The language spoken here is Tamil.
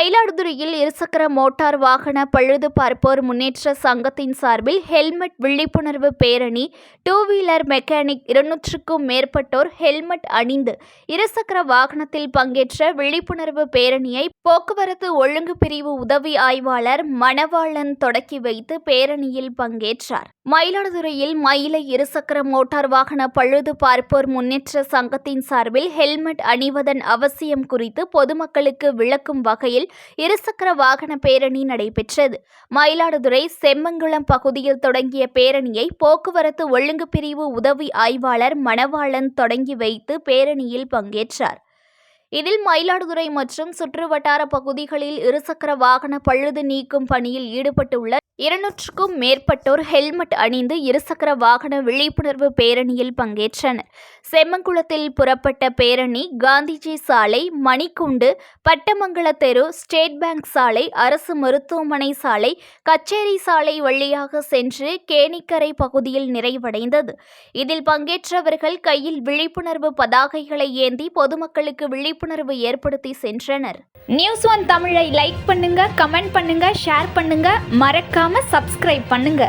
மயிலாடுதுறையில் இருசக்கர மோட்டார் வாகன பழுது பார்ப்போர் முன்னேற்ற சங்கத்தின் சார்பில் ஹெல்மெட் விழிப்புணர்வு பேரணி. டூ வீலர் மெக்கானிக் 200க்கும் மேற்பட்டோர் ஹெல்மெட் அணிந்து இருசக்கர வாகனத்தில் பங்கேற்ற விழிப்புணர்வு பேரணியை போக்குவரத்து ஒழுங்கு பிரிவு உதவி ஆய்வாளர் மணவாளன் தொடக்கி வைத்து பேரணியில் பங்கேற்றார். மயிலாடுதுறையில் மயிலை இருசக்கர மோட்டார் வாகன பழுது பார்ப்போர் முன்னேற்ற சங்கத்தின் சார்பில் ஹெல்மெட் அணிவதன் அவசியம் குறித்து பொதுமக்களுக்கு விளக்கும் வகையில் இருசக்கர வாகன பேரணி நடைபெற்றது. மயிலாடுதுறை செம்மங்குளம் பகுதியில் தொடங்கிய பேரணியை போக்குவரத்து ஒழுங்கு பிரிவு உதவி ஆய்வாளர் மணவாளன் தொடங்கி வைத்து பேரணியில் பங்கேற்றார். இதில் மயிலாடுதுறை மற்றும் சுற்றுவட்டார பகுதிகளில் இருசக்கர வாகன பழுது நீக்கும் பணியில் ஈடுபட்டுள்ள 200க்கும் மேற்பட்டோர் ஹெல்மெட் அணிந்து இருசக்கர வாகன விழிப்புணர்வு பேரணியில் பங்கேற்றனர். செம்மங்குளத்தில் புறப்பட்ட பேரணி காந்திஜி சாலை, மணிக்குண்டு, பட்டமங்கல தெரு, ஸ்டேட் பேங்க் சாலை, அரசு மருத்துவமனை சாலை, கச்சேரி சாலை வழியாக சென்று கேணிக்கரை பகுதியில் நிறைவடைந்தது. இதில் பங்கேற்றவர்கள் கையில் விழிப்புணர்வு பதாகைகளை ஏந்தி பொதுமக்களுக்கு விழிப்புணர்வு ஏற்படுத்தி சென்றனர். நியூஸ் ஒன் தமிழை லைக் பண்ணுங்க, கமெண்ட் பண்ணுங்க, ஷேர் பண்ணுங்க, மறக்காம சப்ஸ்கிரைப் பண்ணுங்க.